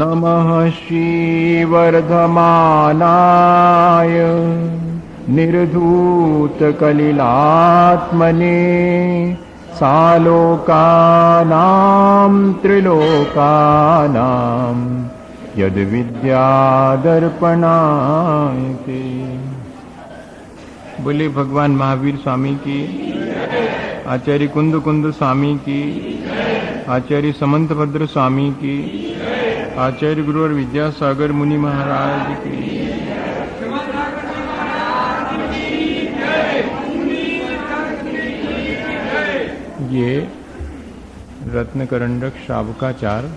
नमः श्रीवर्धमानाय निर्धूतकलिलात्मने सालोकानां त्रिलोकानां यद्विद्यादर्पणायते। बोले भगवान महावीर स्वामी की, आचार्य कुंद कुंद स्वामी की, आचार्य समंतभद्र स्वामी की, आचार्य गुरु और विद्यासागर मुनि महाराज की। ये रत्नकरंडक शावकाचार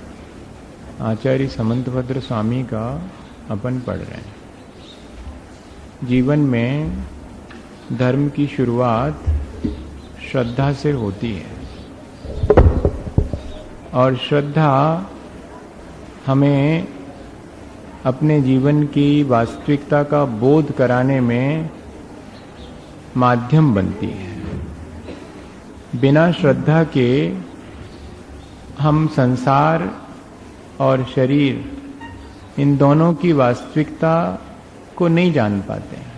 आचार्य समंतभद्र स्वामी का अपन पढ़ रहे हैं। जीवन में धर्म की शुरुआत श्रद्धा से होती है और श्रद्धा हमें अपने जीवन की वास्तविकता का बोध कराने में माध्यम बनती है। बिना श्रद्धा के हम संसार और शरीर इन दोनों की वास्तविकता को नहीं जान पाते हैं,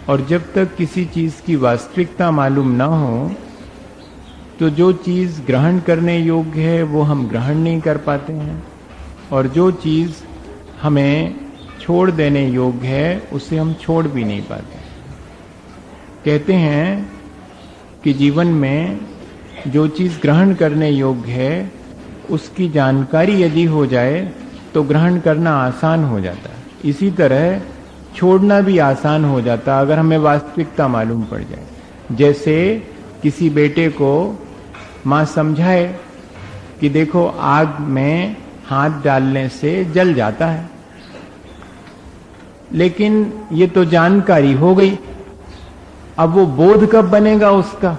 और जब तक किसी चीज की वास्तविकता मालूम न हो तो जो चीज ग्रहण करने योग्य है वो हम ग्रहण नहीं कर पाते हैं, और जो चीज हमें छोड़ देने योग्य है उसे हम छोड़ भी नहीं पाते। कहते हैं कि जीवन में जो चीज ग्रहण करने योग्य है उसकी जानकारी यदि हो जाए तो ग्रहण करना आसान हो जाता है। इसी तरह छोड़ना भी आसान हो जाता अगर हमें वास्तविकता मालूम पड़ जाए। जैसे किसी बेटे को माँ समझाए कि देखो आग में हाथ डालने से जल जाता है, लेकिन ये तो जानकारी हो गई, अब वो बोध कब बनेगा उसका?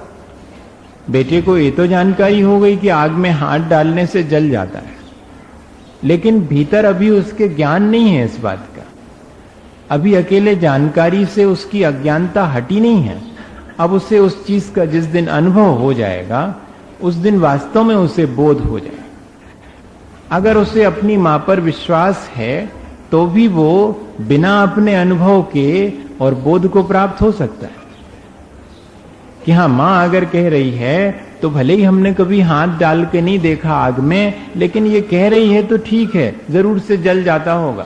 बेटे को ये तो जानकारी हो गई कि आग में हाथ डालने से जल जाता है, लेकिन भीतर अभी उसके ज्ञान नहीं है इस बात का। अभी अकेले जानकारी से उसकी अज्ञानता हटी नहीं है। अब उसे उस चीज का जिस दिन अनुभव हो जाएगा उस दिन वास्तव में उसे बोध हो जाएगा। अगर उसे अपनी मां पर विश्वास है तो भी वो बिना अपने अनुभव के और बोध को प्राप्त हो सकता है कि हाँ, मां अगर कह रही है तो भले ही हमने कभी हाथ डाल के नहीं देखा आग में, लेकिन ये कह रही है तो ठीक है, जरूर से जल जाता होगा।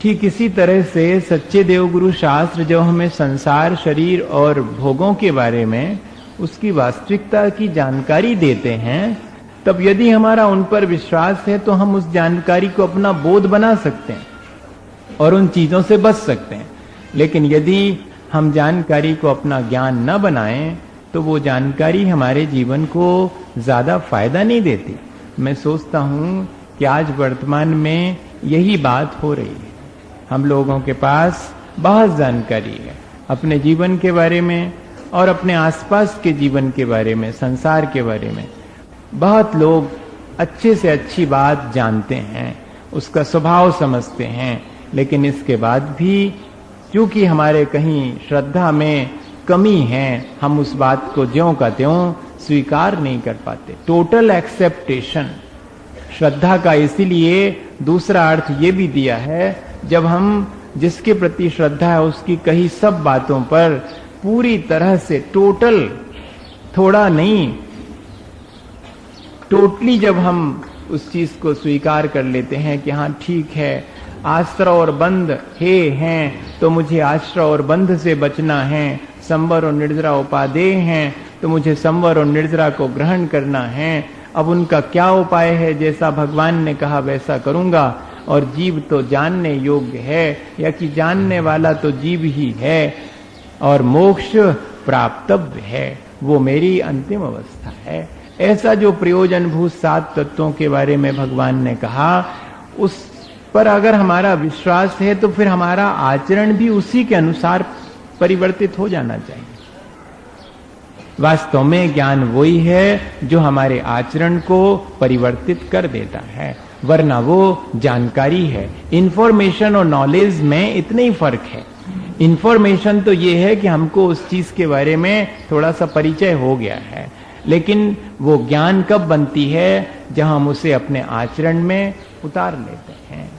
ठीक इसी तरह से सच्चे देवगुरु शास्त्र जो हमें संसार, शरीर और भोगों के बारे में उसकी वास्तविकता की जानकारी देते हैं, तब यदि हमारा उन पर विश्वास है तो हम उस जानकारी को अपना बोध बना सकते हैं और उन चीजों से बच सकते हैं। लेकिन यदि हम जानकारी को अपना ज्ञान न बनाएं तो वो जानकारी हमारे जीवन को ज्यादा फायदा नहीं देती। मैं सोचता हूं कि आज वर्तमान में यही बात हो रही है। हम लोगों के पास बहुत जानकारी है अपने जीवन के बारे में और अपने आसपास के जीवन के बारे में, संसार के बारे में। बहुत लोग अच्छे से अच्छी बात जानते हैं, उसका स्वभाव समझते हैं, लेकिन इसके बाद भी क्योंकि हमारे कहीं श्रद्धा में कमी है, हम उस बात को ज्यों का त्यों स्वीकार नहीं कर पाते। टोटल एक्सेप्टेशन श्रद्धा का इसीलिए दूसरा अर्थ ये भी दिया है, जब हम जिसके प्रति श्रद्धा है उसकी कही सब बातों पर पूरी तरह से टोटल, थोड़ा नहीं, टोटली जब हम उस चीज को स्वीकार कर लेते हैं कि हाँ ठीक है, आश्रय और बंध हे हैं तो मुझे आश्रय और बंध से बचना है, संवर और निर्जरा उपादेय हैं तो मुझे संवर और निर्जरा को ग्रहण करना है। अब उनका क्या उपाय है? जैसा भगवान ने कहा वैसा करूंगा, और जीव तो जानने योग्य है, या कि जानने वाला तो जीव ही है, और मोक्ष प्राप्तव्य है, वो मेरी अंतिम अवस्था है। ऐसा जो प्रयोजनभूत 7 तत्वों के बारे में भगवान ने कहा, उस पर अगर हमारा विश्वास है तो फिर हमारा आचरण भी उसी के अनुसार परिवर्तित हो जाना चाहिए। वास्तव में ज्ञान वही है जो हमारे आचरण को परिवर्तित कर देता है, वरना वो जानकारी है। इंफॉर्मेशन और नॉलेज में इतना ही फर्क है। इंफॉर्मेशन तो ये है कि हमको उस चीज के बारे में थोड़ा सा परिचय हो गया है, लेकिन वो ज्ञान कब बनती है? जब हम उसे अपने आचरण में उतार लेते हैं।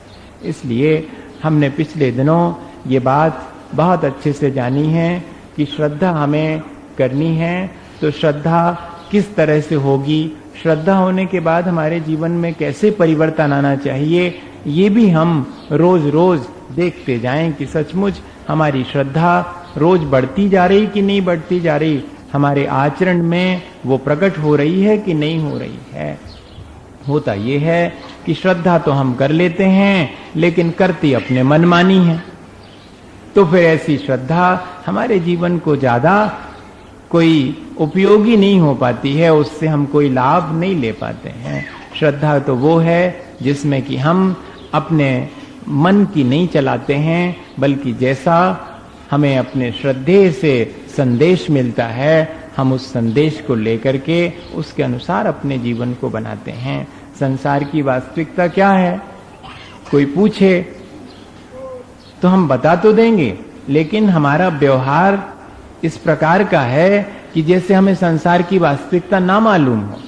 इसलिए हमने पिछले दिनों ये बात बहुत अच्छे से जानी है कि श्रद्धा हमें करनी है। तो श्रद्धा किस तरह से होगी, श्रद्धा होने के बाद हमारे जीवन में कैसे परिवर्तन आना चाहिए, ये भी हम रोज रोज देखते जाएं कि सचमुच हमारी श्रद्धा रोज बढ़ती जा रही कि नहीं बढ़ती जा रही, हमारे आचरण में वो प्रकट हो रही है कि नहीं हो रही है। होता ये है कि श्रद्धा तो हम कर लेते हैं लेकिन करती अपने मनमानी है। तो फिर ऐसी श्रद्धा हमारे जीवन को ज्यादा कोई उपयोगी नहीं हो पाती है, उससे हम कोई लाभ नहीं ले पाते हैं। श्रद्धा तो वो है जिसमें कि हम अपने मन की नहीं चलाते हैं, बल्कि जैसा हमें अपने श्रद्धे से संदेश मिलता है हम उस संदेश को लेकर के उसके अनुसार अपने जीवन को बनाते हैं। संसार की वास्तविकता क्या है? कोई पूछे तो हम बता तो देंगे, लेकिन हमारा व्यवहार इस प्रकार का है कि जैसे हमें संसार की वास्तविकता ना मालूम हो।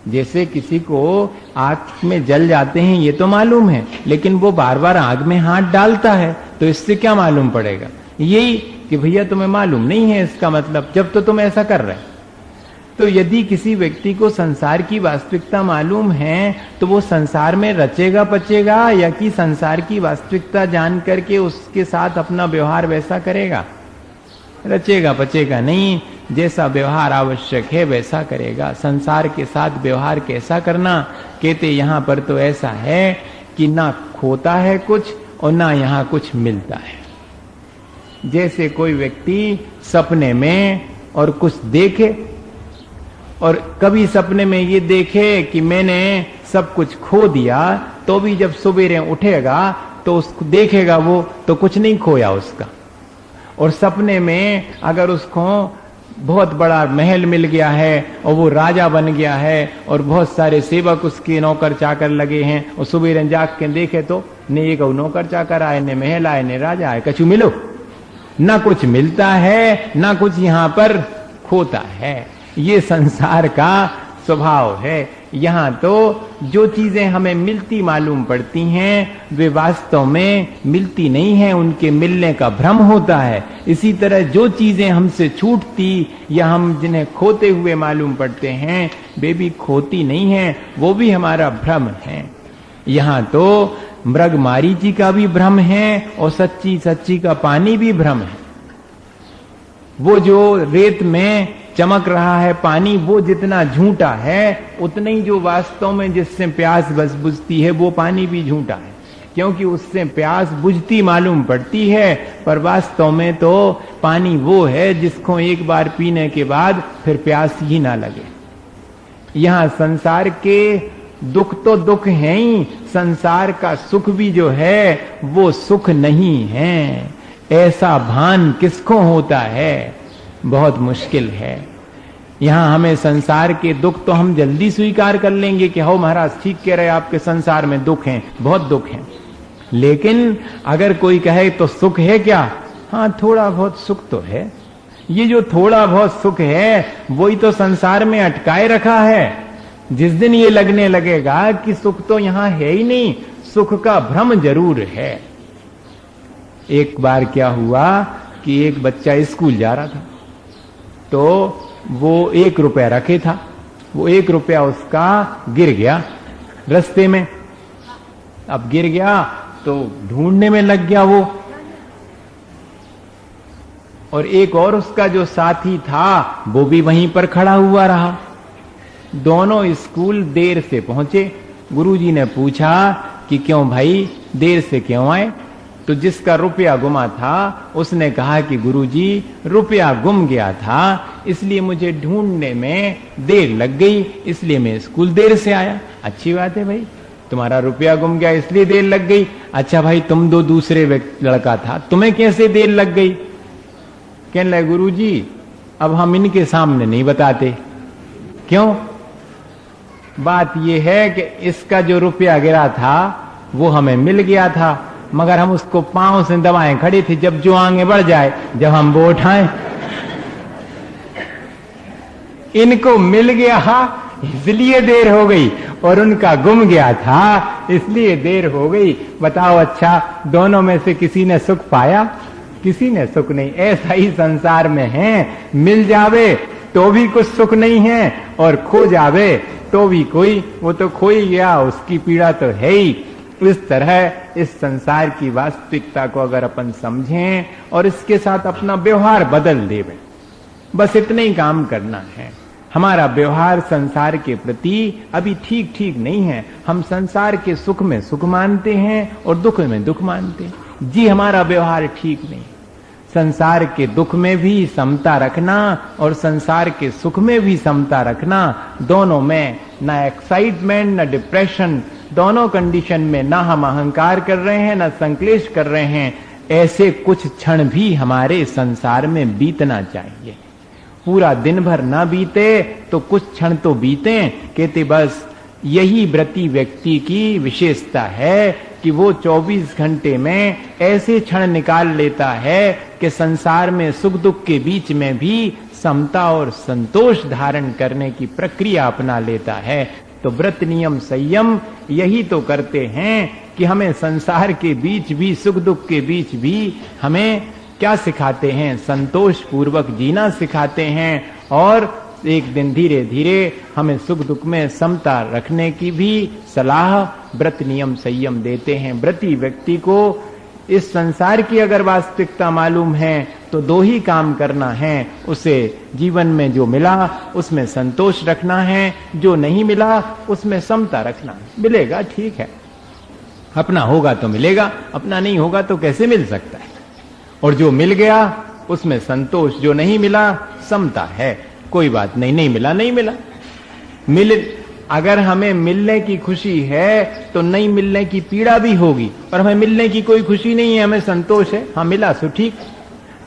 जैसे किसी को आग में जल जाते हैं ये तो मालूम है, लेकिन वो बार बार आग में हाथ डालता है, तो इससे क्या मालूम पड़ेगा? यही कि भैया तुम्हें मालूम नहीं है, इसका मतलब जब तो तुम ऐसा कर रहे। तो यदि किसी व्यक्ति को संसार की वास्तविकता मालूम है तो वो संसार में रचेगा पचेगा, या कि संसार की वास्तविकता जान करके उसके साथ अपना व्यवहार वैसा करेगा? रचेगा पचेगा नहीं, जैसा व्यवहार आवश्यक है वैसा करेगा। संसार के साथ व्यवहार कैसा करना, कहते यहाँ पर तो ऐसा है कि ना खोता है कुछ और ना यहाँ कुछ मिलता है। जैसे कोई व्यक्ति सपने में और कुछ देखे, और कभी सपने में ये देखे कि मैंने सब कुछ खो दिया, तो भी जब सवेरे उठेगा तो उसको देखेगा वो तो कुछ नहीं खोया उसका। और सपने में अगर उसको बहुत बड़ा महल मिल गया है और वो राजा बन गया है और बहुत सारे सेवक उसके नौकर चाकर लगे हैं, और सवेरे जाग के देखे तो ने एक नौकर चाकर आए, ने महल आए, ने राजा आए, कछु मिलो ना, कुछ मिलता है ना कुछ यहाँ पर खोता है। ये संसार का स्वभाव है। यहाँ तो जो चीजें हमें मिलती मालूम पड़ती हैं वे वास्तव में मिलती नहीं है, उनके मिलने का भ्रम होता है। इसी तरह जो चीजें हमसे छूटती या हम जिन्हें खोते हुए मालूम पड़ते हैं वे भी खोती नहीं है, वो भी हमारा भ्रम है। यहाँ तो मृग मारीची का भी भ्रम है और सच्ची सच्ची का पानी भी भ्रम है। वो जो रेत में चमक रहा है पानी, वो जितना झूठा है उतना ही जो वास्तव में जिससे प्यास बस बुझती है वो पानी भी झूठा है, क्योंकि उससे प्यास बुझती मालूम पड़ती है, पर वास्तव में तो पानी वो है जिसको एक बार पीने के बाद फिर प्यास ही ना लगे। यहाँ संसार के दुख तो दुख हैं ही, संसार का सुख भी जो है वो सुख नहीं है। ऐसा भान किसको होता है? बहुत मुश्किल है। यहाँ हमें संसार के दुख तो हम जल्दी स्वीकार कर लेंगे कि हो महाराज ठीक कह रहे, आपके संसार में दुख हैं, बहुत दुख हैं। लेकिन अगर कोई कहे तो सुख है क्या? हाँ, थोड़ा बहुत सुख तो है। ये जो थोड़ा बहुत सुख है वही तो संसार में अटकाए रखा है। जिस दिन ये लगने लगेगा कि सुख तो यहाँ है ही नहीं, सुख का भ्रम जरूर है। एक बार क्या हुआ कि एक बच्चा स्कूल जा रहा था, तो वो 1 रुपया रखे था, वो 1 रुपया उसका गिर गया रास्ते में। अब गिर गया तो ढूंढने में लग गया वो, और एक और उसका जो साथी था वो भी वहीं पर खड़ा हुआ रहा। दोनों स्कूल देर से पहुंचे। गुरुजी ने पूछा कि क्यों भाई देर से क्यों आए? तो जिसका रुपया गुमा था उसने कहा कि गुरुजी रुपया गुम गया था, इसलिए मुझे ढूंढने में देर लग गई, इसलिए मैं स्कूल देर से आया। अच्छी बात है भाई, तुम्हारा रुपया गुम गया इसलिए देर लग गई। अच्छा भाई, तुम दो दूसरे लड़का था, तुम्हें कैसे देर लग गई? कहने लगे गुरुजी अब हम इनके सामने नहीं बताते। क्यों? बात यह है कि इसका जो रुपया गिरा था वो हमें मिल गया था, मगर हम उसको पांव से दबाएं खड़े थे, जब जो आगे बढ़ जाए, जब हम वो उठाएं। इनको मिल गया इसलिए देर हो गई, और उनका गुम गया था इसलिए देर हो गई। बताओ अच्छा, दोनों में से किसी ने सुख पाया? किसी ने सुख नहीं। ऐसा ही संसार में है, मिल जावे तो भी कुछ सुख नहीं है, और खो जावे तो भी कोई, वो तो खो ही गया, उसकी पीड़ा तो है ही। इस तरह इस संसार की वास्तविकता को अगर अपन समझें और इसके साथ अपना व्यवहार बदल देवें, बस इतना ही काम करना है। हमारा व्यवहार संसार के प्रति अभी ठीक ठीक नहीं है। हम संसार के सुख में सुख मानते हैं और दुख में दुख मानते हैं। जी, हमारा व्यवहार ठीक नहीं। संसार के दुख में भी समता रखना और संसार के सुख में भी समता रखना, दोनों में ना एक्साइटमेंट ना डिप्रेशन, दोनों कंडीशन में ना हम अहंकार कर रहे हैं ना संक्लेश कर रहे हैं। ऐसे कुछ क्षण भी हमारे संसार में बीतना चाहिए। पूरा दिन भर ना बीते तो कुछ क्षण तो बीते। कहते बस यही व्रती व्यक्ति की विशेषता है कि वो 24 घंटे में ऐसे क्षण निकाल लेता है कि संसार में सुख दुख के बीच में भी समता और संतोष धारण करने की प्रक्रिया अपना लेता है। तो व्रत नियम संयम यही तो करते हैं कि हमें संसार के बीच भी, सुख दुख के बीच भी हमें क्या सिखाते हैं? संतोष पूर्वक जीना सिखाते हैं, और एक दिन धीरे धीरे हमें सुख दुख में समता रखने की भी सलाह व्रत नियम संयम देते हैं। व्रती व्यक्ति को इस संसार की अगर वास्तविकता मालूम है तो दो ही काम करना है। उसे जीवन में जो मिला उसमें संतोष रखना है, जो नहीं मिला उसमें समता रखना है। मिलेगा ठीक है, अपना होगा तो मिलेगा, अपना नहीं होगा तो कैसे मिल सकता है। और जो मिल गया उसमें संतोष, जो नहीं मिला समता है। कोई बात नहीं, नहीं मिला नहीं मिला। अगर हमें मिलने की खुशी है तो नहीं मिलने की पीड़ा भी होगी, और हमें मिलने की कोई खुशी नहीं है, हमें संतोष है, हाँ मिला सो ठीक।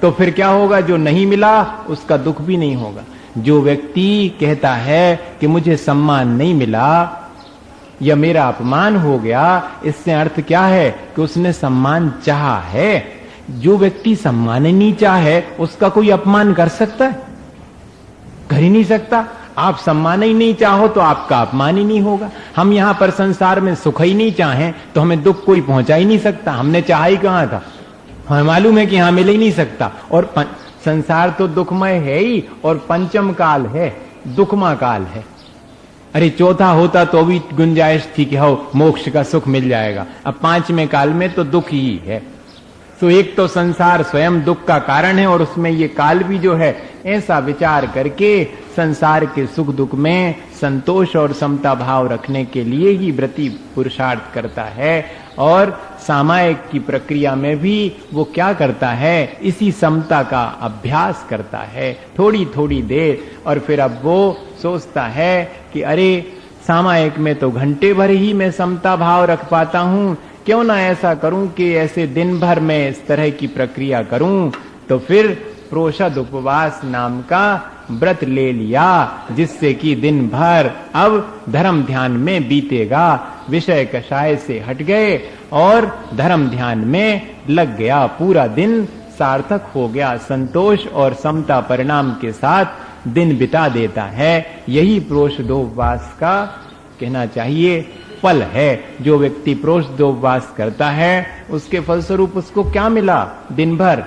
तो फिर क्या होगा? जो नहीं मिला उसका दुख भी नहीं होगा। जो व्यक्ति कहता है कि मुझे सम्मान नहीं मिला या मेरा अपमान हो गया, इससे अर्थ क्या है कि उसने सम्मान चाहा है। जो व्यक्ति सम्मान ही नहीं चाहे उसका कोई अपमान कर सकता है? कर ही नहीं सकता। आप सम्मान ही नहीं चाहो तो आपका अपमान ही नहीं होगा। हम यहां पर संसार में सुख ही नहीं चाहें तो हमें दुख कोई पहुंचा ही नहीं सकता। हमने चाहा ही कहां था? हमें मालूम है कि यहां मिल ही नहीं सकता। और संसार तो दुखमय है ही, और पंचम काल है, दुखमा काल है। अरे चौथा होता तो भी गुंजाइश थी कि हो मोक्ष का सुख मिल जाएगा। अब पांचवें काल में तो दुख ही है। तो एक तो संसार स्वयं दुख का कारण है, और उसमें ये काल भी जो है, ऐसा विचार करके संसार के सुख दुख में संतोष और समता भाव रखने के लिए ही व्रती पुरुषार्थ करता है। और सामायिक की प्रक्रिया में भी वो क्या करता है? इसी समता का अभ्यास करता है थोड़ी थोड़ी देर, और फिर अब वो सोचता है कि अरे सामायिक में तो घंटे भर ही मैं समता भाव रख पाता हूं, क्यों ना ऐसा करूं कि ऐसे दिन भर में इस तरह की प्रक्रिया करूं। तो फिर प्रोषद उपवास नाम का व्रत ले लिया, जिससे कि दिन भर अब धर्म ध्यान में बीतेगा। विषय कषाय से हट गए और धर्म ध्यान में लग गया। पूरा दिन सार्थक हो गया। संतोष और समता परिणाम के साथ दिन बिता देता है। यही प्रोषदोपवास का कहना चाहिए फल है। जो व्यक्ति प्रोषदोपवास करता है उसके फलस्वरूप उसको क्या मिला? दिन भर,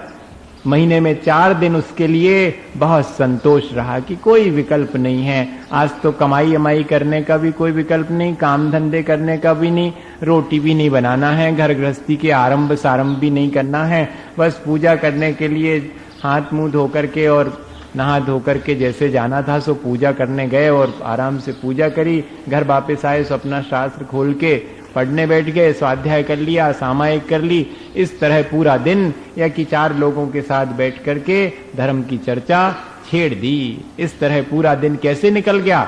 महीने में 4 दिन उसके लिए बहुत संतोष रहा कि कोई विकल्प नहीं है। आज तो कमाई अमाई करने का भी कोई विकल्प नहीं, काम धंधे करने का भी नहीं, रोटी भी नहीं बनाना है, घर गृहस्थी के आरंभ सारंभ भी नहीं करना है। बस पूजा करने के लिए हाथ मुंह धो करके और नहा धो करके जैसे जाना था सो पूजा करने गए और आराम से पूजा करी। घर वापस आए सो अपना शास्त्र खोल के पढ़ने बैठ गए, स्वाध्याय कर लिया, सामायिक कर ली। इस तरह पूरा दिन या कि 4 लोगों के साथ बैठ करके धर्म की चर्चा छेड़ दी। इस तरह पूरा दिन कैसे निकल गया?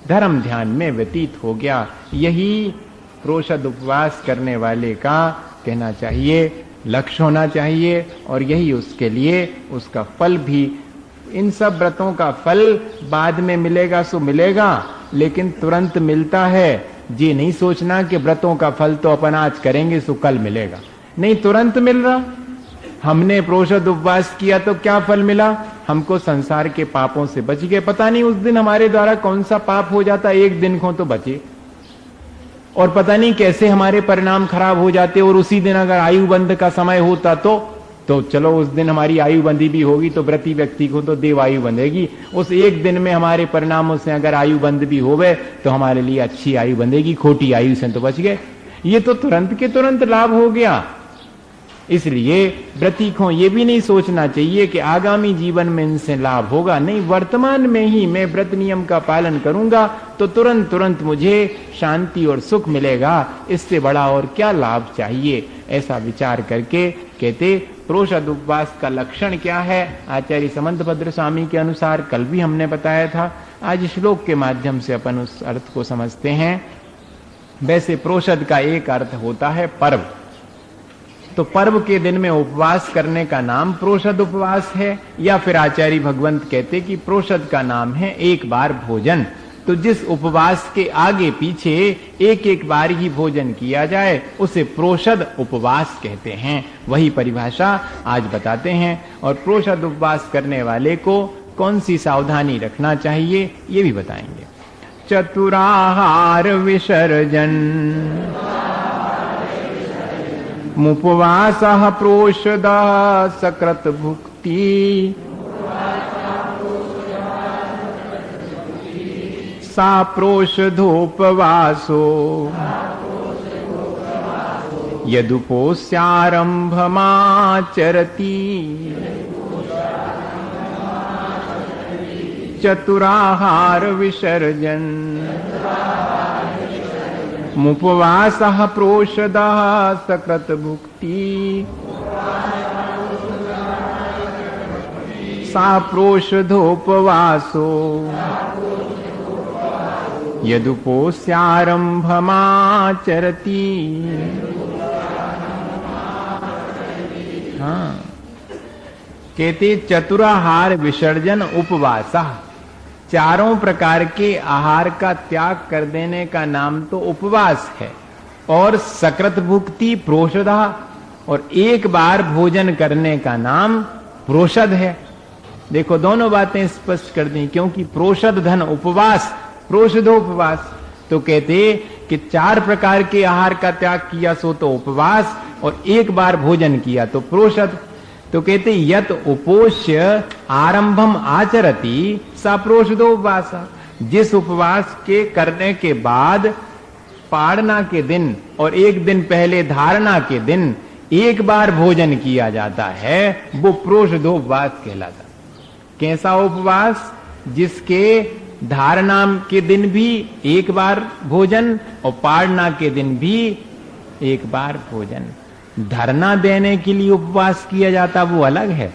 धर्म ध्यान में व्यतीत हो गया। यही प्रोषद उपवास करने वाले का कहना चाहिए लक्ष्य होना चाहिए, और यही उसके लिए उसका फल भी। इन सब व्रतों का फल बाद में मिलेगा सो मिलेगा, लेकिन तुरंत मिलता है। ये नहीं सोचना कि व्रतों का फल तो अपन आज करेंगे सो कल मिलेगा। नहीं, तुरंत मिल रहा। हमने प्रोषद उपवास किया तो क्या फल मिला? हमको संसार के पापों से बच गए। पता नहीं उस दिन हमारे द्वारा कौन सा पाप हो जाता, एक दिन को तो बचे, और पता नहीं कैसे हमारे परिणाम खराब हो जाते। और उसी दिन अगर आयु बंध का समय होता तो चलो उस दिन हमारी आयु बंधी भी होगी तो व्रती व्यक्ति को तो देव आयु बंधेगी। उस एक दिन में हमारे परिणामों से अगर आयु बंध भी होवे तो हमारे लिए अच्छी आयु बंधेगी, खोटी आयु से तो बच गए। ये तो तुरंत के तुरंत लाभ हो गया। इसलिए व्रती को ये भी नहीं सोचना चाहिए कि आगामी जीवन में इनसे लाभ होगा, नहीं, वर्तमान में ही मैं व्रत नियम का पालन करूंगा तो तुरंत तुरंत मुझे शांति और सुख मिलेगा, इससे बड़ा और क्या लाभ चाहिए। ऐसा विचार करके कहते प्रोषद उपवास का लक्षण क्या है। आचार्य समंतभद्र स्वामी के अनुसार कल भी हमने बताया था, आज श्लोक के माध्यम से अपन उस अर्थ को समझते हैं। वैसे प्रोषद का एक अर्थ होता है पर्व, तो पर्व के दिन में उपवास करने का नाम प्रोषद उपवास है। या फिर आचार्य भगवंत कहते कि प्रोषद का नाम है एक बार भोजन। तो जिस उपवास के आगे पीछे एक एक बार ही भोजन किया जाए उसे प्रोषद उपवास कहते हैं। वही परिभाषा आज बताते हैं। और प्रोषद उपवास करने वाले को कौन सी सावधानी रखना चाहिए ये भी बताएंगे। चतुराहार विसर्जन मुपवासः प्रोषदः सकृत भुक्ति सा प्रोषधोपवासो यदुपोस्यारंभमाचरति चतुराहार विसर्जन मुपवासः प्रोषदः सकृत भुक्ति सा प्रोषधोपवासो यदुपोस्यारंभमाचरति। हाँ, कहते चतुराहार विसर्जन उपवासः, चारों प्रकार के आहार का त्याग कर देने का नाम तो उपवास है। और सकृत भुक्ति प्रोषदा, और एक बार भोजन करने का नाम प्रोषद है। देखो दोनों बातें स्पष्ट कर दी, क्योंकि प्रोषद धन उपवास, प्रोषदोपवास। तो कहते कि चार प्रकार के आहार का त्याग किया सो तो उपवास, और एक बार भोजन किया तो प्रोषद। तो कहते यत उपोष्य आरंभम आचरति सा प्रोषदोपवास। जिस उपवास के करने के बाद पाड़ना के दिन और एक दिन पहले धारणा के दिन एक बार भोजन किया जाता है वो प्रोषदोपवास कहलाता। कैसा उपवास? जिसके धारणा के दिन भी एक बार भोजन और पाड़ना के दिन भी एक बार भोजन। धारणा देने के लिए उपवास किया जाता वो अलग है,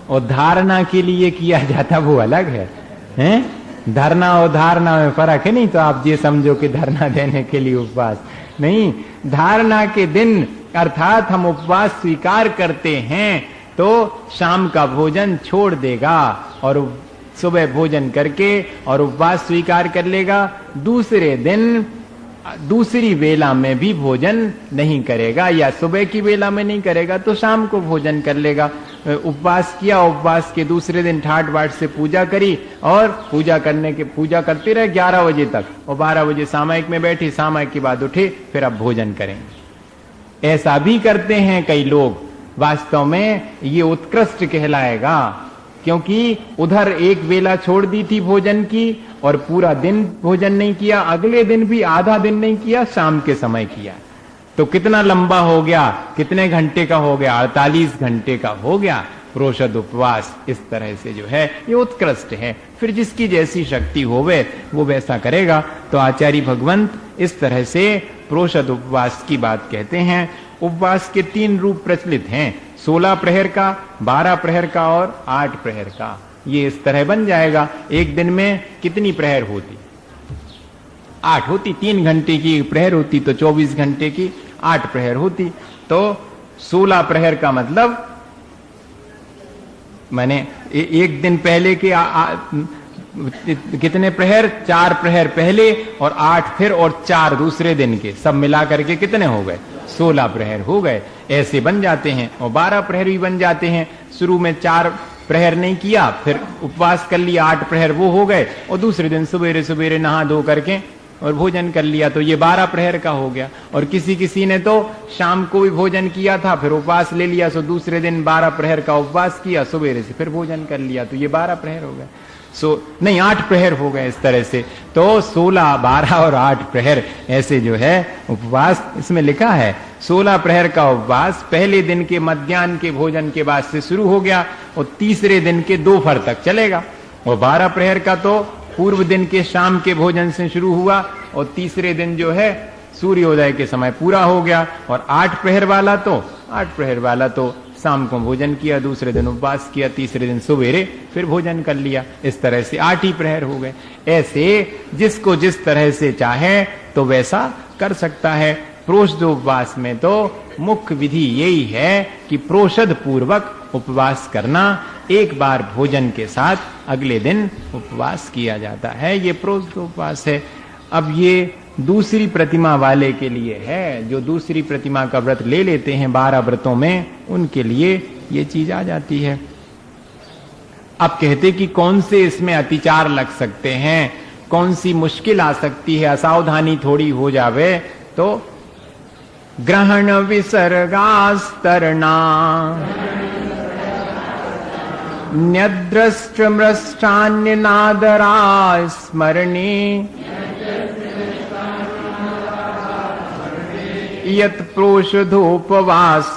और धारणा के लिए किया जाता वो अलग है, हैं? धारणा और धारणा में फर्क है। नहीं तो आप ये समझो कि धारणा देने के लिए उपवास नहीं, धारणा के दिन अर्थात हम उपवास स्वीकार करते हैं तो शाम का भोजन छोड़ देगा और सुबह भोजन करके और उपवास स्वीकार कर लेगा। दूसरे दिन दूसरी वेला में भी भोजन नहीं करेगा, या सुबह की वेला में नहीं करेगा तो शाम को भोजन कर लेगा। उपवास किया, उपवास के दूसरे दिन ठाट बाट से पूजा करी और पूजा करते रहे 11 बजे तक, और 12 बजे सामायिक में बैठी, सामायिक के बाद उठे, फिर अब भोजन करेंगे। ऐसा भी करते हैं कई लोग। वास्तव में ये उत्कृष्ट कहलाएगा, क्योंकि उधर एक वेला छोड़ दी थी भोजन की और पूरा दिन भोजन नहीं किया, अगले दिन भी आधा दिन नहीं किया, शाम के समय किया। तो कितना लंबा हो गया, कितने घंटे का हो गया? 48 घंटे का हो गया प्रोषद उपवास। इस तरह से जो है ये उत्कृष्ट है। फिर जिसकी जैसी शक्ति होवे वो वैसा करेगा। तो आचार्य भगवंत इस तरह से प्रोषद उपवास की बात कहते हैं। उपवास के 3 रूप प्रचलित हैं, 16 प्रहर का, 12 प्रहर का और 8 प्रहर का। ये इस तरह बन जाएगा। एक दिन में कितनी प्रहर होती? 8 होती। 3 घंटे की प्रहर होती तो 24 घंटे की 8 प्रहर होती। तो 16 प्रहर का मतलब मैंने एक दिन पहले के कितने प्रहर? 4 प्रहर पहले और 8 फिर और 4 दूसरे दिन के, सब मिला करके कितने हो गए? 16 प्रहर हो गए। ऐसे बन जाते हैं। और 12 प्रहर भी बन जाते हैं। शुरू में 4 प्रहर नहीं किया, फिर उपवास कर लिया 8 प्रहर वो हो गए, और दूसरे दिन सवेरे सवेरे नहा धो करके और भोजन कर लिया, तो ये 12 प्रहर का हो गया। और किसी ने तो शाम को भी भोजन किया था, फिर उपवास ले लिया, सो दूसरे दिन 12 प्रहर का उपवास किया, सवेरे से फिर भोजन कर लिया, तो ये 12 प्रहर हो गए। नहीं 8 प्रहर हो गए इस तरह से। तो 16, 12 और 8 प्रहर ऐसे जो है उपवास इसमें लिखा है। 16 प्रहर का उपवास पहले दिन के मध्याह्न के भोजन के बाद से शुरू हो गया और तीसरे दिन के दोपहर तक चलेगा। और 12 प्रहर का तो पूर्व दिन के शाम के भोजन से शुरू हुआ और तीसरे दिन जो है सूर्योदय के समय पूरा हो गया। और 8 प्रहर वाला तो शाम को भोजन किया, दूसरे दिन उपवास किया, तीसरे दिन सवेरे फिर भोजन कर लिया। इस तरह से 8 ही प्रहर हो गए। ऐसे जिसको जिस तरह से चाहे तो वैसा कर सकता है। प्रोषदोपवास में तो मुख्य विधि यही है कि प्रोषद पूर्वक उपवास करना, एक बार भोजन के साथ अगले दिन उपवास किया जाता है। ये प्रोषदोपवास है। अब ये दूसरी प्रतिमा वाले के लिए है, जो दूसरी प्रतिमा का व्रत ले लेते हैं 12 व्रतों में, उनके लिए ये चीज आ जाती है। अब कहते कि कौन से इसमें अतिचार लग सकते हैं, कौन सी मुश्किल आ सकती है, असावधानी थोड़ी हो जावे तो ग्रहण विसर्गास्तरणा न्यद्रष्ट्रमृष्टान्यनादरा स्मरणे यत् प्रोषधोपवास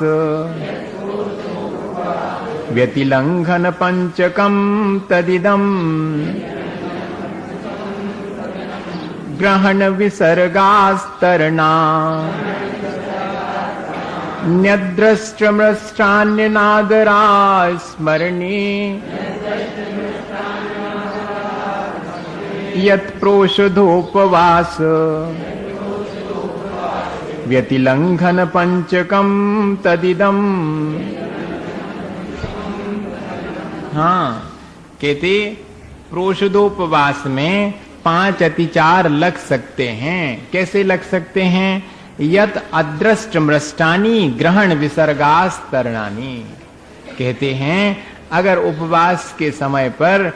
व्यतिलंघन पंचकम तदिदम ग्रहण विसर्गास्तरणा न्यद्रष्ट्रमृष्टान्यनादरा स्मरणे यत् प्रोषधोपवास व्यतिलंघन पंचकम तदिदम। हाँ, कहते प्रोषदोपवास में 5 अतिचार लग सकते हैं। कैसे लग सकते हैं? यत अदृष्ट मृष्टानी ग्रहण विसर्गास्तरणानी। कहते हैं अगर उपवास के समय पर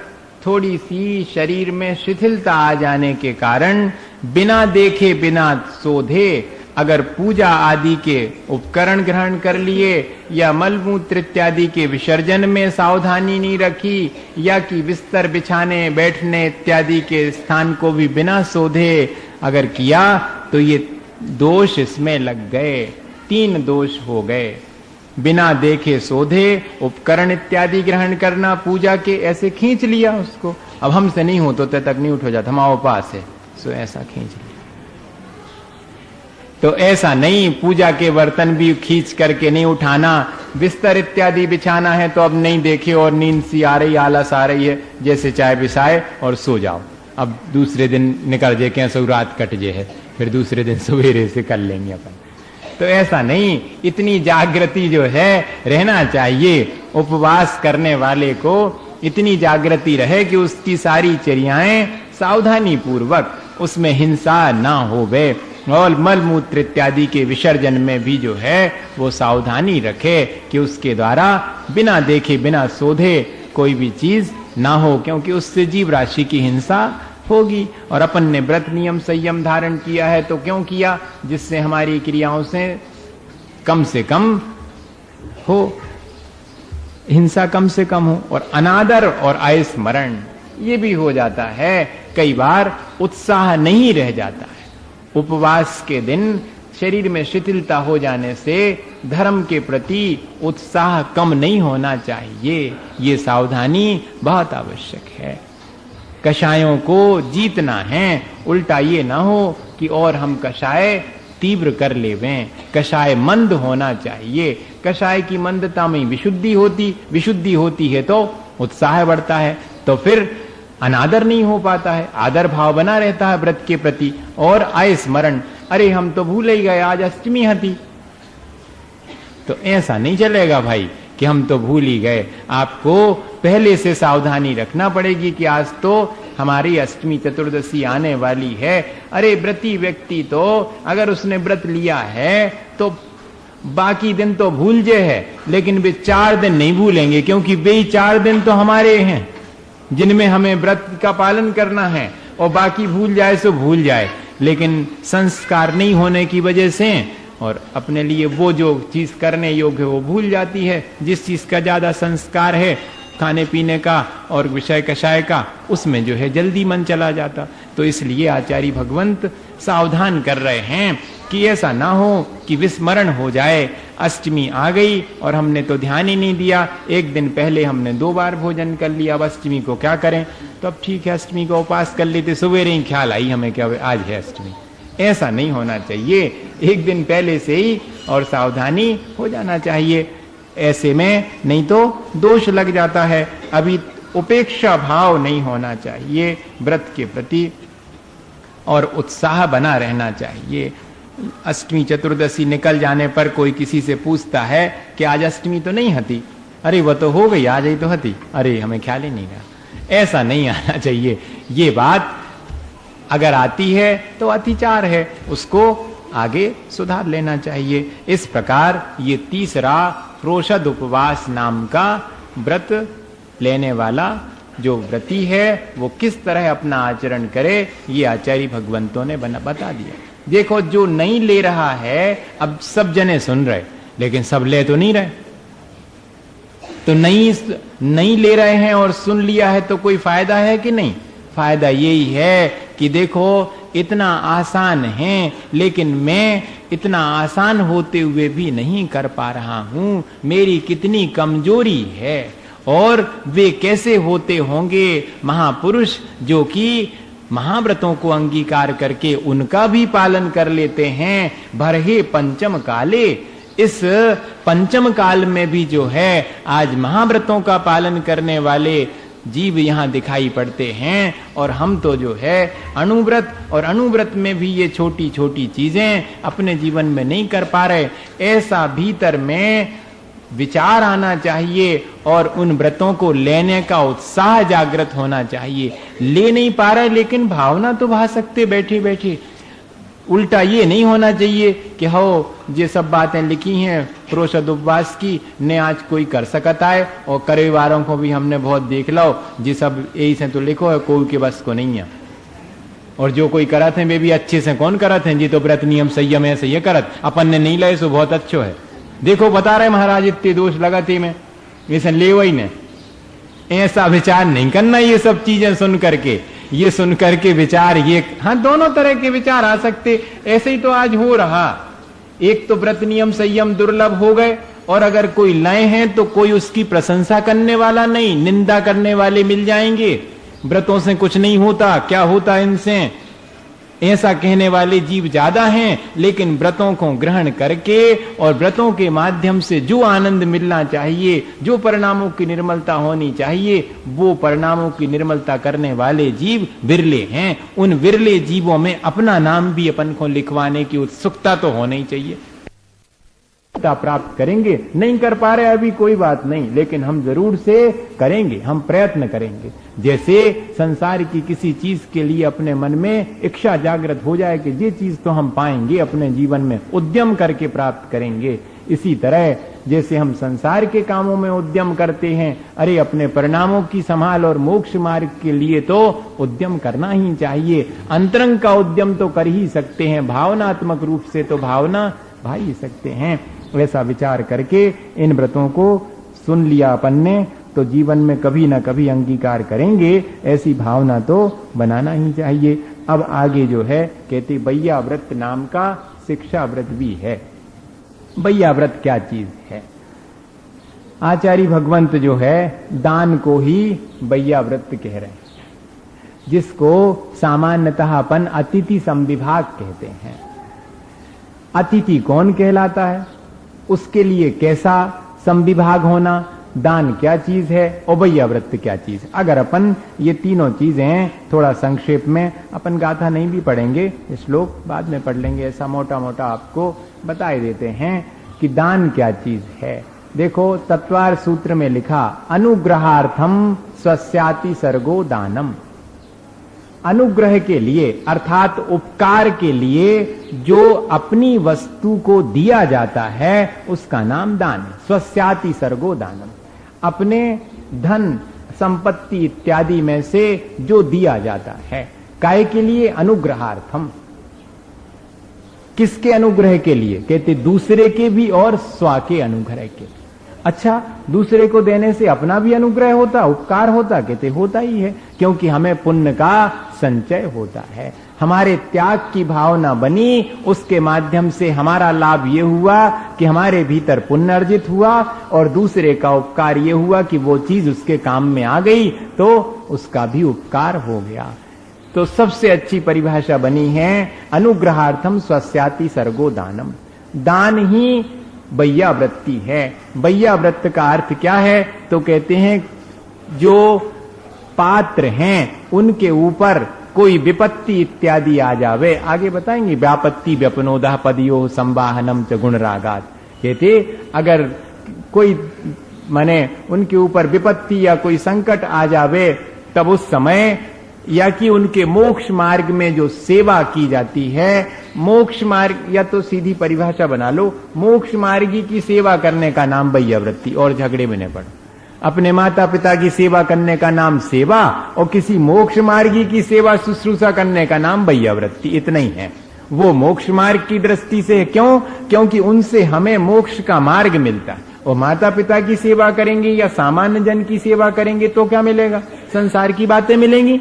थोड़ी सी शरीर में शिथिलता आ जाने के कारण बिना देखे बिना सोधे अगर पूजा आदि के उपकरण ग्रहण कर लिए या मलमूत्र इत्यादि के विसर्जन में सावधानी नहीं रखी या कि बिस्तर बिछाने बैठने इत्यादि के स्थान को भी बिना सोधे अगर किया तो ये दोष इसमें लग गए। 3 दोष हो गए। बिना देखे सोधे, उपकरण इत्यादि ग्रहण करना, पूजा के ऐसे खींच लिया उसको। अब हमसे नहीं हो तो तक नहीं उठ हो जाता, हमारे पास है सो ऐसा खींच लिया। तो ऐसा नहीं, पूजा के बर्तन भी खींच करके नहीं उठाना। बिस्तर इत्यादि बिछाना है तो अब नहीं देखे और नींद सी आ रही, आलस आ रही है, जैसे चाय बिछाए और सो जाओ। अब दूसरे दिन निकल जे के सो रात कट जे है, फिर दूसरे दिन सवेरे से कर लेंगे अपन। तो ऐसा नहीं, इतनी जागृति जो है रहना चाहिए। उपवास करने वाले को इतनी जागृति रहे कि उसकी सारी चर्याएं सावधानी पूर्वक, उसमें हिंसा ना होवे और मल मूत्र इत्यादि के विसर्जन में भी जो है वो सावधानी रखे कि उसके द्वारा बिना देखे बिना सोधे कोई भी चीज ना हो, क्योंकि उससे जीव राशि की हिंसा होगी। और अपन ने व्रत नियम संयम धारण किया है तो क्यों किया? जिससे हमारी क्रियाओं से कम हो, हिंसा कम से कम हो, और अनादर और अस्मरण ये भी हो जाता है। कई बार उत्साह नहीं रह जाता है। उपवास के दिन शरीर में शिथिलता हो जाने से धर्म के प्रति उत्साह कम नहीं होना चाहिए। ये सावधानी बहुत आवश्यक है। कषायों को जीतना है, उल्टा ये ना हो कि और हम कषाय तीव्र कर लेवें। कषाय मंद होना चाहिए। कषाय की मंदता में विशुद्धि होती है तो उत्साह बढ़ता है, तो फिर अनादर नहीं हो पाता है, आदर भाव बना रहता है व्रत के प्रति। और अस्मरण, अरे हम तो भूल ही गए आज अष्टमी हती, तो ऐसा नहीं चलेगा भाई कि हम तो भूल ही गए। आपको पहले से सावधानी रखना पड़ेगी कि आज तो हमारी अष्टमी चतुर्दशी आने वाली है। अरे व्रती व्यक्ति तो अगर उसने व्रत लिया है तो बाकी दिन तो भूल जे है, लेकिन वे 4 दिन नहीं भूलेंगे, क्योंकि वे 4 दिन तो हमारे हैं जिनमें हमें व्रत का पालन करना है, और बाकी भूल जाए सो भूल जाए, लेकिन संस्कार नहीं होने की वजह से और अपने लिए वो जो चीज करने योग्य वो भूल जाती है। जिस चीज का ज्यादा संस्कार है, खाने पीने का और विषय कषाय का, उसमें जो है जल्दी मन चला जाता। तो इसलिए आचार्य भगवंत सावधान कर रहे हैं कि ऐसा ना हो कि विस्मरण हो जाए। अष्टमी आ गई और हमने तो ध्यान ही नहीं दिया, एक दिन पहले हमने 2 बार भोजन कर लिया, अब अष्टमी को क्या करें। तो अब ठीक है, अष्टमी का उपास कर लेते, सवेरे ही ख्याल आई हमें क्या आज है अष्टमी। ऐसा नहीं होना चाहिए, एक दिन पहले से ही और सावधानी हो जाना चाहिए। ऐसे में नहीं तो दोष लग जाता है। अभी उपेक्षा भाव नहीं होना चाहिए व्रत के प्रति, और उत्साह बना रहना चाहिए। अष्टमी चतुर्दशी निकल जाने पर कोई किसी से पूछता है कि आज अष्टमी तो नहीं हती, अरे वो तो हो गई, आज ही तो हती, अरे हमें ख्याल ही नहीं रहा। ऐसा नहीं आना चाहिए। ये बात अगर आती है तो अतिचार है, उसको आगे सुधार लेना चाहिए। इस प्रकार ये तीसरा प्रोषद उपवास नाम का व्रत लेने वाला जो व्रती है वो किस तरह अपना आचरण करे, ये आचार्य भगवंतों ने बता दिया। देखो, जो नहीं ले रहा है, अब सब जने सुन रहे, लेकिन सब ले तो नहीं रहे। तो नहीं ले रहे हैं और सुन लिया है तो कोई फायदा है कि नहीं? फायदा यही है कि देखो इतना आसान है, लेकिन मैं इतना आसान होते हुए भी नहीं कर पा रहा हूं, मेरी कितनी कमजोरी है। और वे कैसे होते होंगे महापुरुष जो कि महाव्रतों को अंगीकार करके उनका भी पालन कर लेते हैं। भरहे पंचम काले, इस पंचम काल में भी जो है आज महाव्रतों का पालन करने वाले जीव यहां दिखाई पड़ते हैं, और हम तो जो है अणुव्रत, और अणुव्रत में भी ये छोटी छोटी चीजें अपने जीवन में नहीं कर पा रहे। ऐसा भीतर में विचार आना चाहिए और उन व्रतों को लेने का उत्साह जागृत होना चाहिए। ले नहीं पा रहे, लेकिन भावना तो भा सकते बैठे बैठे। उल्टा ये नहीं होना चाहिए कि हो ये सब बातें लिखी हैं प्रोषद उपवास की, ने आज कोई कर सकता है, और करे वालों को भी हमने बहुत देख लो, जी सब यही से तो लिखो है, कोई के बस को नहीं है। और जो कोई करत है वे भी अच्छे से कौन करत है, जी तो व्रत नियम संयम ऐसे ये करत, अपन ने नहीं लाए सो बहुत अच्छो है। देखो बता रहे महाराज इतने दोष लगाते में, वैसे ले वही ने। ऐसा विचार नहीं करना ये सब चीजें सुन करके, ये सुन करके विचार, ये हाँ दोनों तरह के विचार आ सकते। ऐसे ही तो आज हो रहा, एक तो व्रत नियम संयम दुर्लभ हो गए, और अगर कोई लाए हैं तो कोई उसकी प्रशंसा करने वाला नहीं, निंदा करने वाले मिल जाएंगे। व्रतों से कुछ नहीं होता, क्या होता इनसे, ऐसा कहने वाले जीव ज्यादा हैं। लेकिन व्रतों को ग्रहण करके और व्रतों के माध्यम से जो आनंद मिलना चाहिए, जो परिणामों की निर्मलता होनी चाहिए, वो परिणामों की निर्मलता करने वाले जीव विरले हैं। उन विरले जीवों में अपना नाम भी अपन को लिखवाने की उत्सुकता तो होनी ही चाहिए। प्राप्त करेंगे, नहीं कर पा रहे अभी कोई बात नहीं, लेकिन हम जरूर से करेंगे, हम प्रयत्न करेंगे। जैसे संसार की किसी चीज के लिए अपने मन में इच्छा जागृत हो जाए कि ये चीज तो हम पाएंगे अपने जीवन में, उद्यम करके प्राप्त करेंगे। इसी तरह जैसे हम संसार के कामों में उद्यम करते हैं, अरे अपने परिणामों की संभाल और मोक्ष मार्ग के लिए तो उद्यम करना ही चाहिए। अंतरंग का उद्यम तो कर ही सकते हैं, भावनात्मक रूप से तो भावना भा ही सकते हैं। ऐसा विचार करके इन व्रतों को सुन लिया अपन ने तो जीवन में कभी ना कभी अंगीकार करेंगे, ऐसी भावना तो बनाना ही चाहिए। अब आगे जो है कहते बैया व्रत नाम का शिक्षा व्रत भी है। बैया व्रत क्या चीज है? आचार्य भगवंत जो है दान को ही बैया व्रत कह रहे हैं, जिसको सामान्यतः अपन अतिथि संविभाग कहते हैं। अतिथि कौन कहलाता है, उसके लिए कैसा संविभाग होना, दान क्या चीज है और बैया व्रत क्या चीज है। अगर अपन ये तीनों चीजें थोड़ा संक्षेप में, अपन गाथा नहीं भी पढ़ेंगे, श्लोक बाद में पढ़ लेंगे, ऐसा मोटा मोटा आपको बता देते हैं कि दान क्या चीज है। देखो तत्वार सूत्र में लिखा अनुग्रहार्थम स्वस्याति सर्गो दानम। अनुग्रह के लिए अर्थात उपकार के लिए जो अपनी वस्तु को दिया जाता है उसका नाम दान है। स्वस्याति सर्गो दानम, अपने धन संपत्ति इत्यादि में से जो दिया जाता है, काय के लिए? अनुग्रहार्थम। किसके अनुग्रह के लिए? कहते दूसरे के भी और स्व के अनुग्रह के। अच्छा, दूसरे को देने से अपना भी अनुग्रह होता, उपकार होता? कहते होता ही है, क्योंकि हमें पुण्य का संचय होता है। हमारे त्याग की भावना बनी, उसके माध्यम से हमारा लाभ ये हुआ कि हमारे भीतर पुण्य अर्जित हुआ, और दूसरे का उपकार ये हुआ कि वो चीज उसके काम में आ गई तो उसका भी उपकार हो गया। तो सबसे अच्छी परिभाषा बनी है अनुग्रहार्थम स्वस्याति सर्गो दानम। दान ही बैयावृत्ति है। बैयावृत्त का अर्थ क्या है? तो कहते हैं जो पात्र हैं उनके ऊपर कोई विपत्ति इत्यादि आ जावे, आगे बताएंगे, व्यापत्ति व्यपनोदा पदियो संवाहनम च गुण रागात। कहते अगर कोई माने उनके ऊपर विपत्ति या कोई संकट आ जावे, तब उस समय या कि उनके मोक्ष मार्ग में जो सेवा की जाती है, मोक्ष मार्ग, या तो सीधी परिभाषा बना लो, मोक्ष मार्गी की सेवा करने का नाम बैयावृत्ति, और झगड़े में न पड़ो। अपने माता पिता की सेवा करने का नाम सेवा, और किसी मोक्ष मार्गी की सेवा शुश्रूषा करने का नाम बैयावृत्ति, इतना ही है। वो मोक्ष मार्ग की दृष्टि से है, क्यों? क्योंकि उनसे हमें मोक्ष का मार्ग मिलता है। और माता पिता की सेवा करेंगे या सामान्य जन की सेवा करेंगे तो क्या मिलेगा? संसार की बातें मिलेंगी।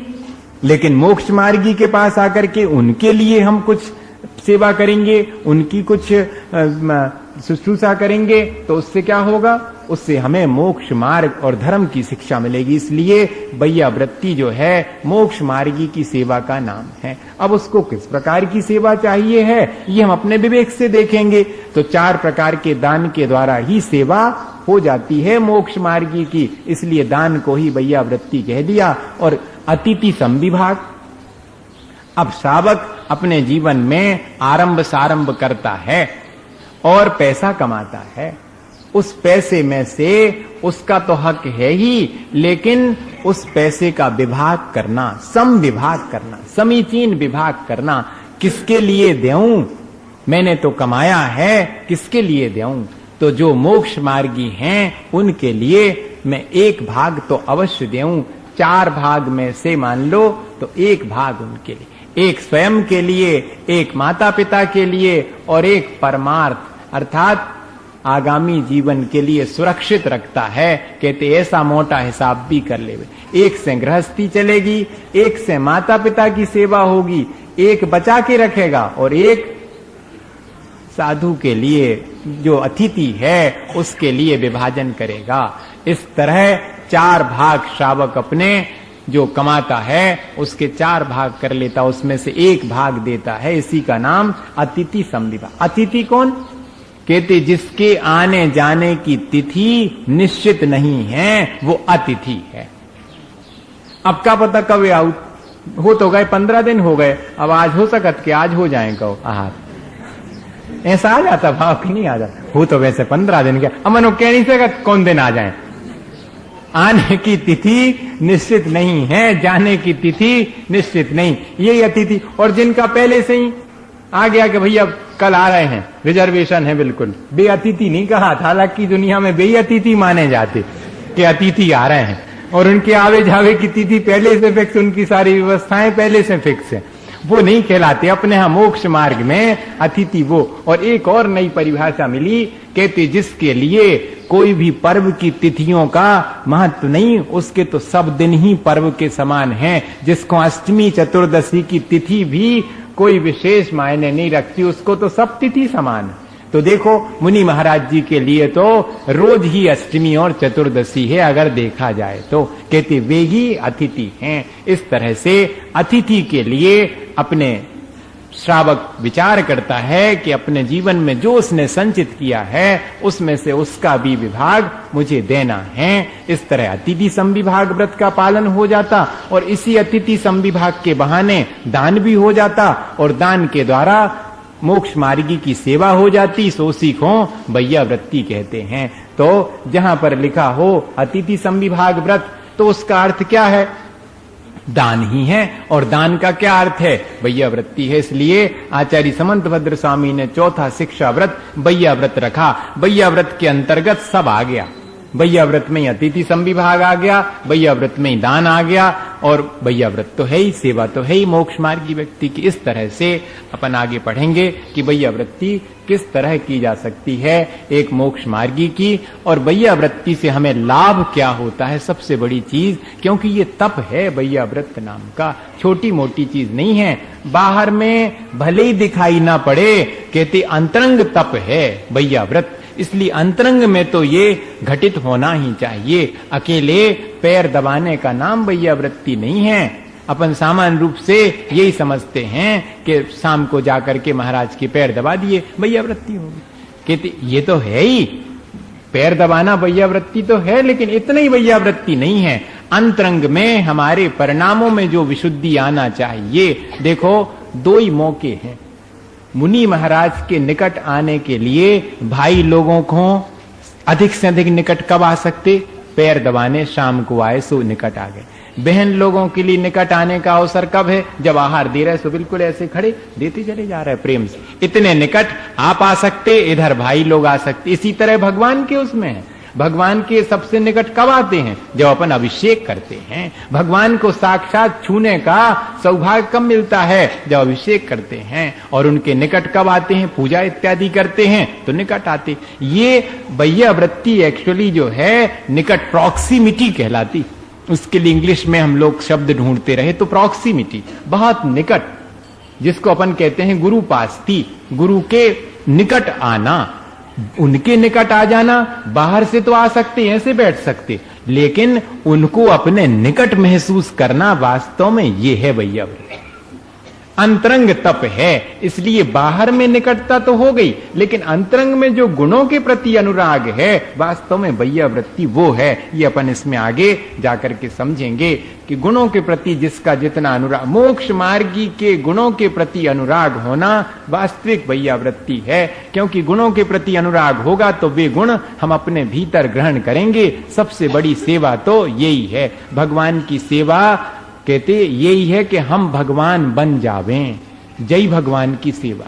लेकिन मोक्ष मार्गी के पास आकर के उनके लिए हम कुछ सेवा करेंगे, उनकी कुछ शुश्रूषा करेंगे, तो उससे क्या होगा? उससे हमें मोक्ष मार्ग और धर्म की शिक्षा मिलेगी। इसलिए बैयावृत्ति जो है मोक्ष मार्गी की सेवा का नाम है। अब उसको किस प्रकार की सेवा चाहिए है, ये हम अपने विवेक से देखेंगे। तो 4 प्रकार के दान के द्वारा ही सेवा हो जाती है मोक्ष मार्गी की, इसलिए दान को ही बैयावृत्ति कह दिया। और अतिथि संविभाग, अब श्रावक अपने जीवन में आरंभ सारंभ करता है और पैसा कमाता है, उस पैसे में से उसका तो हक है ही, लेकिन उस पैसे का विभाग करना, सम विभाग करना, समीचीन विभाग करना, किसके लिए देऊं? मैंने तो कमाया है, किसके लिए देऊं? तो जो मोक्ष मार्गी हैं उनके लिए मैं 1 भाग तो अवश्य देऊं। 4 भाग में से मान लो तो 1 भाग उनके लिए, 1 स्वयं के लिए, 1 माता पिता के लिए, और 1 परमार्थ अर्थात आगामी जीवन के लिए सुरक्षित रखता है। कहते ऐसा मोटा हिसाब भी कर ले। 1 से गृहस्थी चलेगी, 1 से माता पिता की सेवा होगी, 1 बचा के रखेगा, और 1 साधु के लिए, जो अतिथि है उसके लिए विभाजन करेगा। इस तरह 4 भाग श्रावक अपने जो कमाता है उसके 4 भाग कर लेता, उसमें से 1 भाग देता है। इसी का नाम अतिथि संविभाग। अतिथि कौन? कहते जिसके आने जाने की तिथि निश्चित नहीं है वो अतिथि है। अब क्या पता कब आउट हो, तो गए 15 दिन हो गए, अब आज हो सकत कि आज हो जाए कहो आहार, ऐसा आ जाता भाव कि नहीं आ जाता? हो तो वैसे 15 दिन, क्या अमनो कह नहीं सकत कौन दिन आ जाए। आने की तिथि निश्चित नहीं है, जाने की तिथि निश्चित नहीं, यही अतिथि। और जिनका पहले से ही आ गया कि भैया कल आ रहे हैं, रिजर्वेशन है, बिल्कुल बेअतिथि नहीं कहा था। हालांकि दुनिया में बेअतिथि माने जाते कि अतिथि आ रहे हैं, और उनके आवे जावे की तिथि पहले से फिक्स, उनकी सारी व्यवस्थाएं पहले से फिक्स है, वो नहीं कहलाते। अपने यहां मोक्ष मार्ग में अतिथि वो। और एक और नई परिभाषा मिली, कहते जिसके लिए कोई भी पर्व की तिथियों का महत्व नहीं, उसके तो सब दिन ही पर्व के समान हैं। जिसको अष्टमी चतुर्दशी की तिथि भी कोई विशेष मायने नहीं रखती, उसको तो सब तिथि समान है। तो देखो मुनि महाराज जी के लिए तो रोज ही अष्टमी और चतुर्दशी है अगर देखा जाए तो। कहते वे ही अतिथि हैं। इस तरह से अतिथि के लिए अपने श्रावक विचार करता है कि अपने जीवन में जो उसने संचित किया है उसमें से उसका भी विभाग मुझे देना है। इस तरह अतिथि संविभाग व्रत का पालन हो जाता, और इसी अतिथि संविभाग के बहाने दान भी हो जाता, और दान के द्वारा मोक्ष मार्गी की सेवा हो जाती। सो सीखो बैयावृत्ति कहते हैं। तो जहां पर लिखा हो अतिथि संविभाग व्रत, तो उसका अर्थ क्या है? दान ही है। और दान का क्या अर्थ है? बैया वृत्ति है। इसलिए आचार्य समंत भद्र स्वामी ने चौथा शिक्षा व्रत बैया व्रत रखा। बैया व्रत के अंतर्गत सब आ गया। बैया व्रत में अतिथि संविभाग आ गया, बैया व्रत में दान आ गया, और बैया व्रत तो है ही, सेवा तो है ही मोक्ष मार्गी व्यक्ति की। इस तरह से अपन आगे पढ़ेंगे कि बैया वृत्ति किस तरह की जा सकती है एक मोक्ष मार्गी की, और बैया वृत्ति से हमें लाभ क्या होता है, सबसे बड़ी चीज। क्योंकि ये तप है बैया व्रत नाम का, छोटी मोटी चीज नहीं है। बाहर में भले ही दिखाई ना पड़े, कहते अंतरंग तप है बैया व्रत। इसलिए अंतरंग में तो ये घटित होना ही चाहिए। अकेले पैर दबाने का नाम बैया वृत्ति नहीं है। अपन सामान्य रूप से यही समझते हैं कि शाम को जाकर के महाराज के पैर दबा दिए बैया वृत्ति होगी। कहते ये तो है ही, पैर दबाना बैया वृत्ति तो है, लेकिन इतना ही बैया वृत्ति नहीं है। अंतरंग में हमारे परिणामों में जो विशुद्धि आना चाहिए। देखो, दो ही मौके हैं मुनि महाराज के निकट आने के लिए। भाई लोगों को अधिक से अधिक निकट कब आ सकते? पैर दबाने शाम को आए सो निकट आ गए। बहन लोगों के लिए निकट आने का अवसर कब है? जब आहार दे रहे सो बिल्कुल ऐसे खड़े देते चले जा रहे प्रेम से। इतने निकट आप आ सकते, इधर भाई लोग आ सकते। इसी तरह भगवान के उसमें है। भगवान के सबसे निकट कब आते हैं? जब अपन अभिषेक करते हैं। भगवान को साक्षात छूने का सौभाग्य कब मिलता है? जब अभिषेक करते हैं। और उनके निकट कब आते हैं? पूजा इत्यादि करते हैं तो निकट आते। ये बैया वृत्ति एक्चुअली जो है निकट प्रॉक्सिमिटी कहलाती। उसके लिए इंग्लिश में हम लोग शब्द ढूंढते रहे तो प्रॉक्सिमिटी, बहुत निकट, जिसको अपन कहते हैं गुरु पास्ती, गुरु के निकट आना। उनके निकट आ जाना, बाहर से तो आ सकते, ऐसे बैठ सकते, लेकिन उनको अपने निकट महसूस करना वास्तव में ये है बैया वृत्ति। अंतरंग तप है। इसलिए बाहर में निकटता तो हो गई, लेकिन अंतरंग में जो गुणों के प्रति अनुराग है वास्तव में बैया वृत्ति वो है। ये अपन इसमें आगे जाकर के समझेंगे कि गुणों के प्रति जिसका जितना अनुराग, मोक्ष मार्गी के गुणों के प्रति अनुराग होना वास्तविक बैया वृत्ति है। क्योंकि गुणों के प्रति अनुराग होगा तो वे गुण हम अपने भीतर ग्रहण करेंगे। सबसे बड़ी सेवा तो यही है, भगवान की सेवा। कहते यही है कि हम भगवान बन जावें। जय भगवान की सेवा।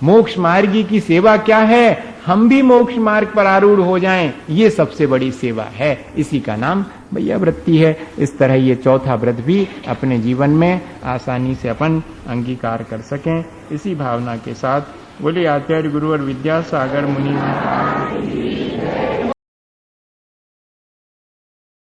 मोक्ष मार्गी की सेवा क्या है? हम भी मोक्ष मार्ग पर आरूढ़ हो जाएं, ये सबसे बड़ी सेवा है। इसी का नाम बैया वृत्ति है। इस तरह ये चौथा व्रत भी अपने जीवन में आसानी से अपन अंगीकार कर सकें, इसी भावना के साथ बोले आचार्य गुरु और विद्यासागर मुनि।